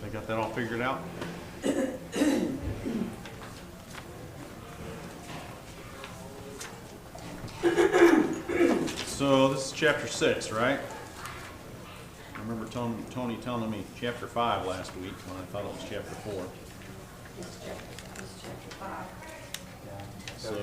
They got that all figured out? So this is chapter 6, right? I remember Tony telling me chapter 5 last week when I thought it was chapter 4. It's chapter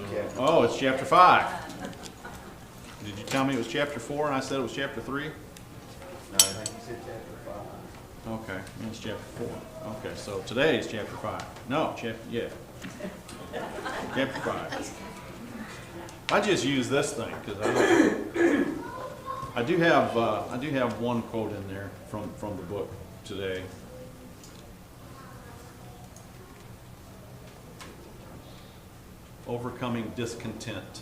5. Oh, it's chapter 5. Did you tell me it was chapter 4 and I said it was chapter 3? No, I think you said chapter 5. Okay, it's chapter 4. Okay, so today is chapter 5. No, yeah. Chapter 5. I just use this thing because I do have one quote in there from the book today. Overcoming discontent.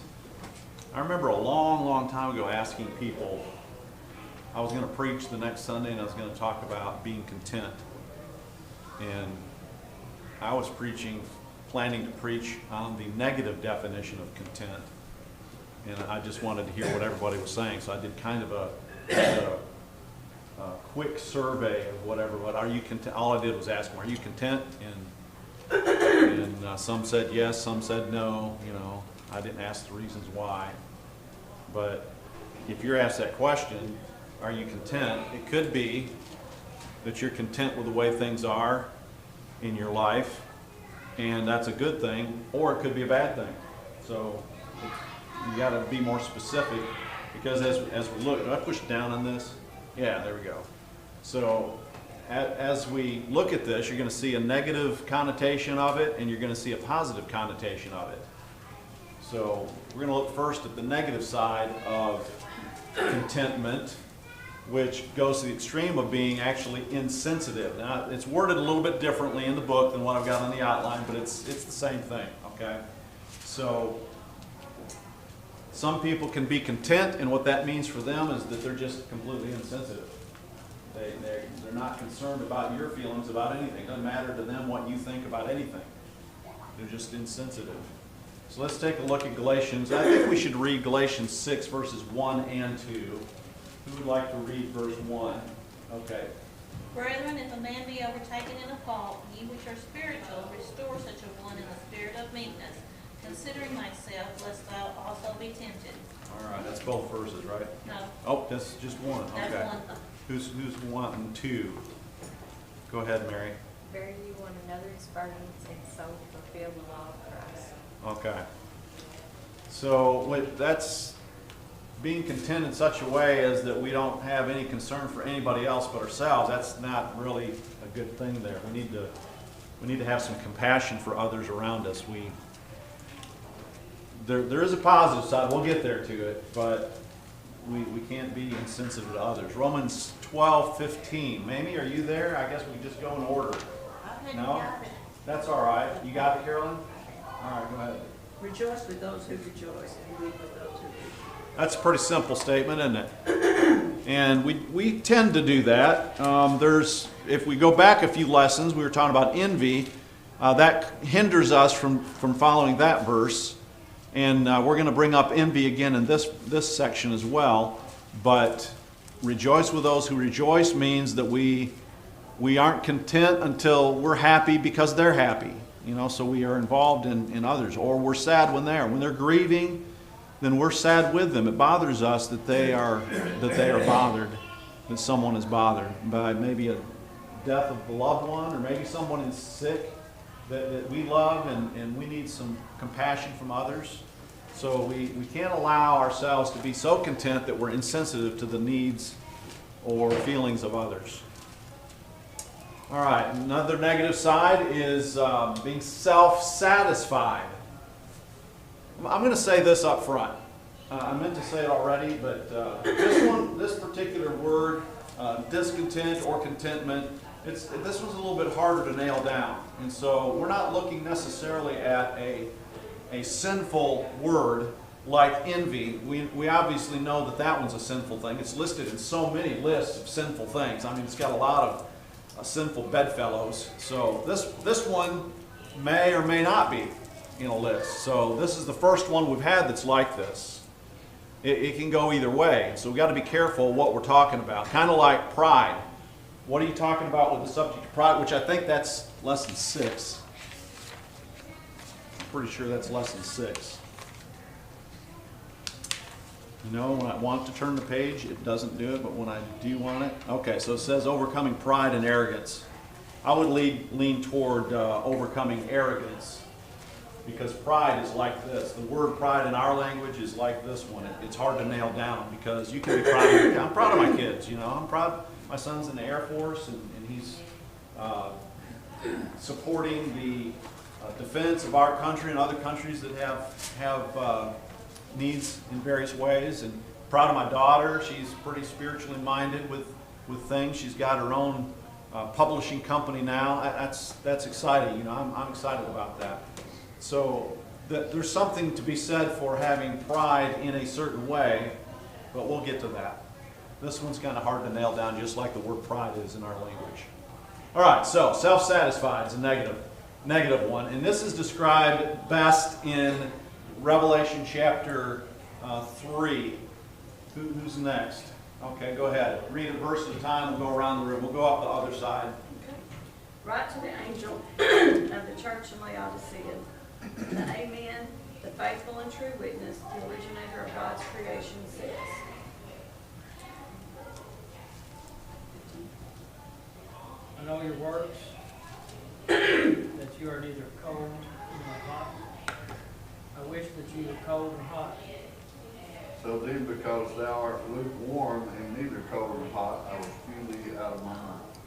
I remember a long time ago asking people, I was going to preach the next Sunday and I was going to talk about being content. And I was planning to preach on the negative definition of content. And I just wanted to hear what everybody was saying. So I did kind of a quick survey of whatever. But are you content? All I did was ask them, are you content? And some said yes, some said no. You know, I didn't ask the reasons why. But if you're asked that question, are you content? It could be that you're content with the way things are in your life, and that's a good thing, or it could be a bad thing. So you got to be more specific, because as we look, do I push down on this? Yeah, there we go. So as we look at this, you're going to see a negative connotation of it, and you're going to see a positive connotation of it. So we're going to look first at the negative side of contentment, which goes to the extreme of being actually insensitive. Now, it's worded a little bit differently in the book than what I've got on the outline, but it's the same thing, okay? So some people can be content, and what that means for them is that they're just completely insensitive. They're not concerned about your feelings about anything. It doesn't matter to them what you think about anything. They're just insensitive. So let's take a look at Galatians. I think we should read Galatians 6, verses 1 and 2. Who would like to read verse 1? Okay. Brethren, if a man be overtaken in a fault, ye which are spiritual, restore such a one in the spirit of meekness, considering thyself, lest thou also be tempted. All right, that's both verses, right? No. Oh, that's just one. That's Okay. one. Who's wanting 2? Go ahead, Mary. Bear ye one another's burdens, and so fulfill the law of Christ. Okay. So that's being content in such a way as that we don't have any concern for anybody else but ourselves. That's not really a good thing there. We need to have some compassion for others around us. There is a positive side. We'll get there to it, but we can't be insensitive to others. Romans 12:15. Mamie, are you there? I guess we can just go in order. No? That's all right. You got it, Carolyn? All right, go ahead. Rejoice with those who rejoice, and weep with those who weep. That's a pretty simple statement, isn't it? And we tend to do that. If we go back a few lessons, we were talking about envy. That hinders us from following that verse. And we're going to bring up envy again in this section as well. But rejoice with those who rejoice means that we aren't content until we're happy because they're happy. You know, so we are involved in others. Or we're sad when they're grieving, then we're sad with them. It bothers us that they are bothered, that someone is bothered by maybe a death of a loved one, or maybe someone is sick that we love, and we need some compassion from others. So we can't allow ourselves to be so content that we're insensitive to the needs or feelings of others. All right, another negative side is being self-satisfied. I'm going to say this up front. I meant to say it already, but this particular word, discontent or contentment, this one's a little bit harder to nail down. And so we're not looking necessarily at a sinful word like envy. We obviously know that one's a sinful thing. It's listed in so many lists of sinful things. I mean, it's got a lot of sinful bedfellows. So this one may or may not be in a list. So this is the first one we've had that's like this. It can go either way. So we've got to be careful what we're talking about. Kind of like pride. what are you talking about with the subject of pride? Which I think that's lesson 6. I'm pretty sure that's lesson 6. You know, when I want to turn the page, it doesn't do it, but when I do want it. Okay, so it says overcoming pride and arrogance. I would lean toward overcoming arrogance, because pride is like this. The word pride in our language is like this one. It's hard to nail down, because you can be proud of I'm proud of my kids, you know. I'm proud my son's in the Air Force, and he's supporting the defense of our country and other countries that have needs in various ways. And proud of my daughter. She's pretty spiritually minded with things. She's got her own publishing company now. That's exciting. You know, I'm excited about that. So there's something to be said for having pride in a certain way, but we'll get to that. This one's kind of hard to nail down, just like the word pride is in our language. All right, so self-satisfied is a negative one, and this is described best in Revelation chapter 3. Who's next? Okay, go ahead. Read a verse at a time. We'll go around the room. We'll go up the other side. Okay. Write to the angel of the church in Laodicea, the Amen, the faithful and true witness, the originator of God's creation says. I know your works, that you are neither cold nor hot. I wish that you were cold and hot. So then, because thou art lukewarm and neither cold nor hot, I will spew thee out of my mouth.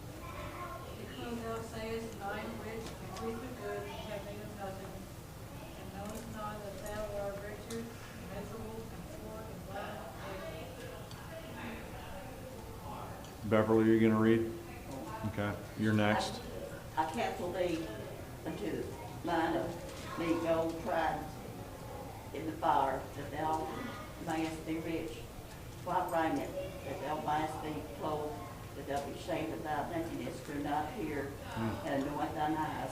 Because thou sayest, I am rich, and with the good, and have need of nothing, and knowest not that thou art wretched, miserable, and poor, and blind, and Beverly, are you going to read? Okay, you're next. I counsel thee unto thine of thee gold tried in the fire, that thou mayest be rich, white raiment, that thou mayest be clothed, that thou be shaved of thy nakedness, do not hear, and anoint thine eyes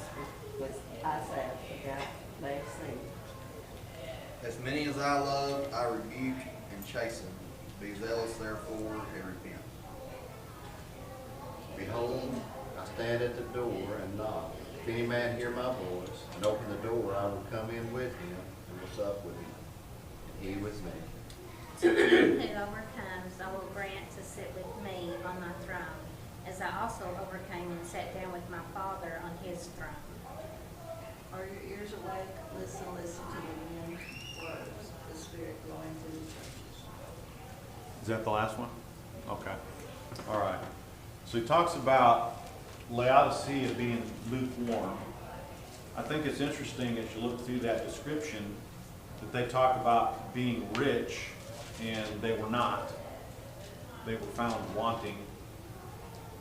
with eye salve, that thou mayest see. As many as I love, I rebuke and chasten. Be zealous therefore and repent. Behold, I stand at the door and knock. If any man hear my voice and open the door, I will come in with him and will sup with him, and he with me. To him who overcomes, I will grant to sit with me on my throne, as I also overcame and sat down with my Father on his throne. Are your ears awake? Listen to the men words, the Spirit going to the churches. Is that the last one? Okay. All right. So he talks about Laodicea being lukewarm. I think it's interesting as you look through that description that they talk about being rich, and they were not. They were found wanting.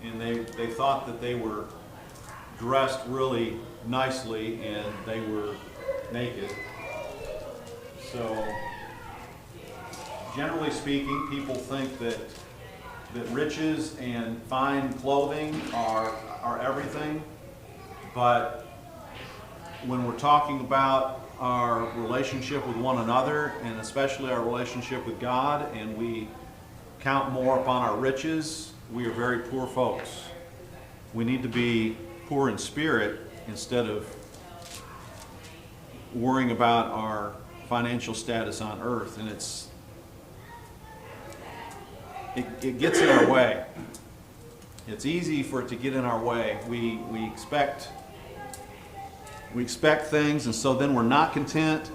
And they thought that they were dressed really nicely, and they were naked. So, generally speaking, people think that riches and fine clothing are everything, but when we're talking about our relationship with one another, and especially our relationship with God, and we count more upon our riches, we are very poor folks. We need to be poor in spirit instead of worrying about our financial status on earth, and it gets in our way. It's easy for it to get in our way. We expect things, and so then we're not content,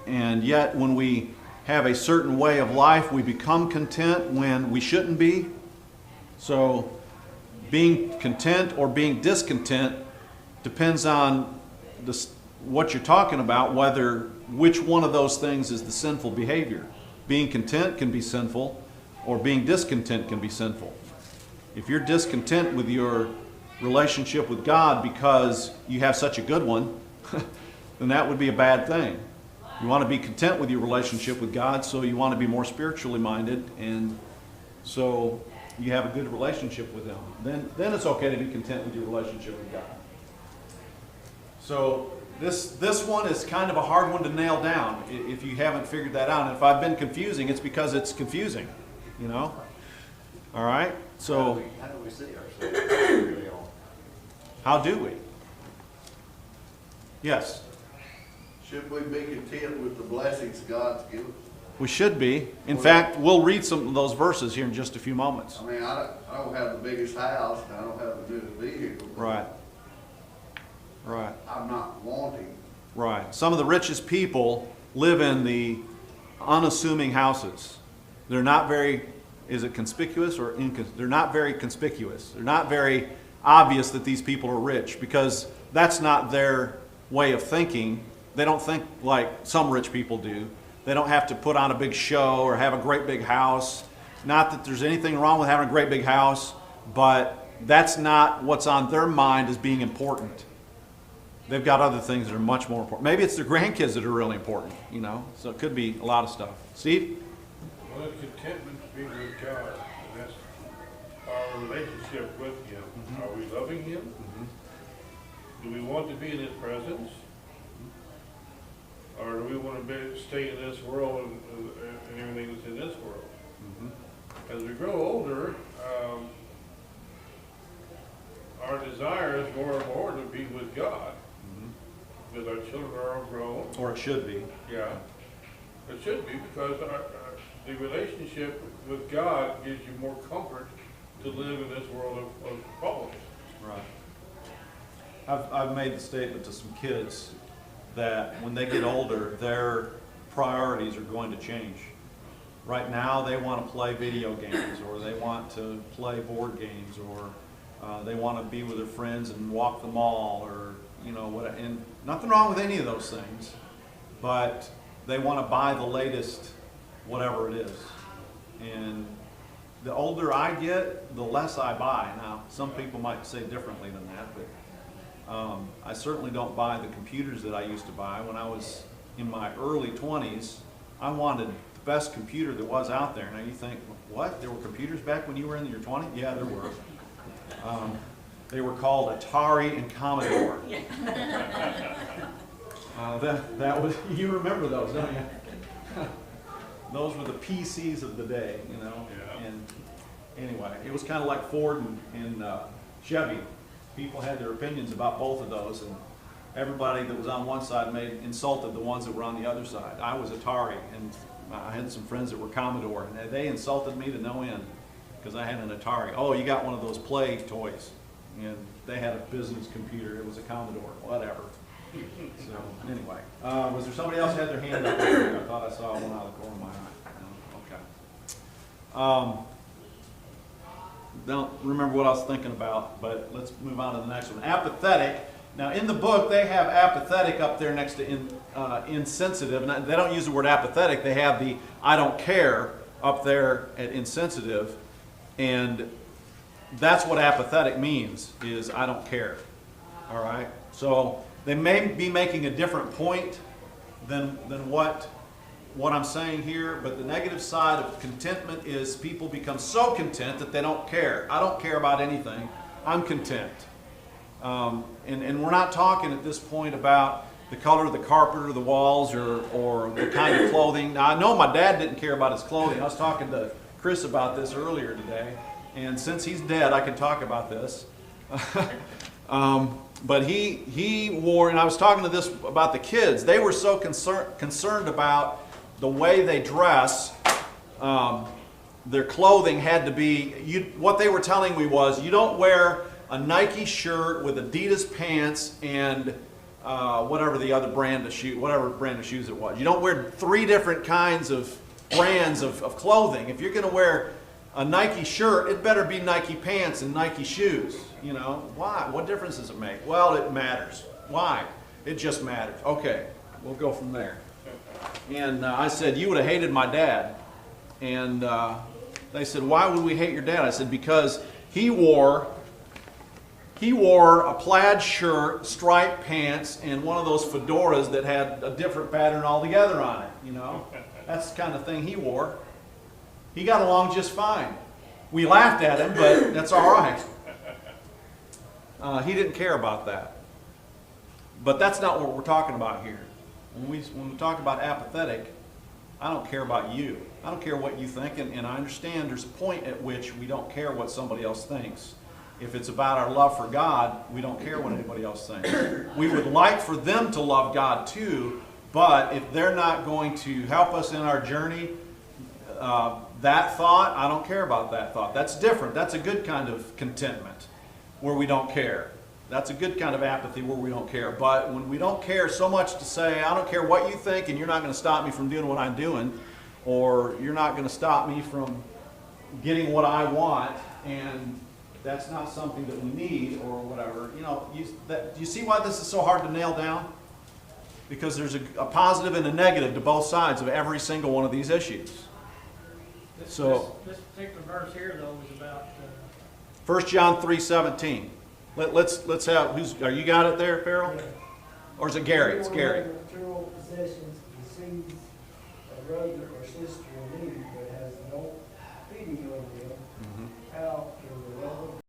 and yet when we have a certain way of life, we become content when we shouldn't be. So being content or being discontent depends on what you're talking about, which one of those things is the sinful behavior. Being content can be sinful, or being discontent can be sinful. If you're discontent with your relationship with God because you have such a good one, then that would be a bad thing. You want to be content with your relationship with God, so you want to be more spiritually minded, and so you have a good relationship with Him. Then it's okay to be content with your relationship with God. So this one is kind of a hard one to nail down if you haven't figured that out. And if I've been confusing, it's because it's confusing, you know? All right? So How do we see ourselves? How do we? Yes, Should we be content with the blessings God's given us? we should be. In fact, we'll read some of those verses here in just a few moments. I mean, I don't have the biggest house, and I don't have the newest vehicle. but Right. Right. I'm not wanting. Right. Some of the richest people live in the unassuming houses. They're not very, is it conspicuous or they're not very conspicuous. They're not very obvious that these people are rich because that's not their way of thinking. They don't think like some rich people do. They don't have to put on a big show or have a great big house. Not that there's anything wrong with having a great big house, but that's not what's on their mind as being important. They've got other things that are much more important. Maybe it's their grandkids that are really important, you know? So it could be a lot of stuff. Steve? Well, it's contentment to be with God, and that's our relationship with Him. Are we loving Him? Do we want to be in His presence? Or do we want to stay in this world and everything that's in this world? As we grow older, our desire is more and more to be with God. Because our children are all grown. Or it should be. Yeah. It should be because the relationship with God gives you more comfort to live in this world of problems. Right. I've made the statement to some kids that when they get older, their priorities are going to change. Right now, they want to play video games, or they want to play board games, or they want to be with their friends and walk the mall, or you know what. And nothing wrong with any of those things, but they want to buy the latest, whatever it is. And the older I get, the less I buy. Now, some people might say differently than that, but I certainly don't buy the computers that I used to buy. When I was in my early 20s, I wanted the best computer that was out there. Now you think, what? There were computers back when you were in your 20s? Yeah, there were. They were called Atari and Commodore. That was, you remember those, don't you? Those were the PCs of the day, you know. Yeah. And anyway, it was kind of like Ford and Chevy. People had their opinions about both of those, and everybody that was on one side insulted the ones that were on the other side. I was Atari, and I had some friends that were Commodore, and they insulted me to no end because I had an Atari. Oh, you got one of those play toys. And they had a business computer. It was a Commodore, whatever. So anyway, was there somebody else had their hand up there? I thought I saw one out of the corner of my eye. No? Okay. Don't remember what I was thinking about, but let's move on to the next one. Apathetic. Now, in the book, they have apathetic up there next to insensitive. Now, they don't use the word apathetic. They have the I don't care up there at insensitive. And that's what apathetic means, is I don't care. All right? So they may be making a different point than what I'm saying here, but the negative side of contentment is people become so content that they don't care. I don't care about anything. I'm content. And we're not talking at this point about the color of the carpet or the walls or the kind of clothing. Now, I know my dad didn't care about his clothing. I was talking to Chris about this earlier today. And since he's dead, I can talk about this. But he wore, and I was talking to this about the kids, they were so concerned about the way they dress. Their clothing had to be, what they were telling me was, you don't wear a Nike shirt with Adidas pants and whatever the other brand of shoes it was. You don't wear 3 different kinds of brands of clothing. If you're going to wear a Nike shirt, it better be Nike pants and Nike shoes. You know, why? What difference does it make? Well, it matters. Why? It just matters. Okay, we'll go from there. And I said, you would have hated my dad. And they said, why would we hate your dad? I said, because he wore a plaid shirt, striped pants, and one of those fedoras that had a different pattern altogether on it. You know, that's the kind of thing he wore. He got along just fine. We laughed at him, but that's all right. He didn't care about that. But that's not what we're talking about here. When we talk about apathetic, I don't care about you. I don't care what you think, and I understand there's a point at which we don't care what somebody else thinks. If it's about our love for God, we don't care what anybody else thinks. We would like for them to love God too, but if they're not going to help us in our journey, that thought, I don't care about that thought. That's different. That's a good kind of contentment where we don't care. That's a good kind of apathy where we don't care. But when we don't care so much to say, I don't care what you think and you're not going to stop me from doing what I'm doing, or you're not going to stop me from getting what I want, and that's not something that we need or whatever. You know, you see why this is so hard to nail down? Because there's a positive and a negative to both sides of every single one of these issues. This particular verse here, though, is about 1 John 3:17. Let's have, are you got it there, Farrell? Yeah. Or is it Gary? It's Gary. Material possessions, the seeds, a brother or sister in need,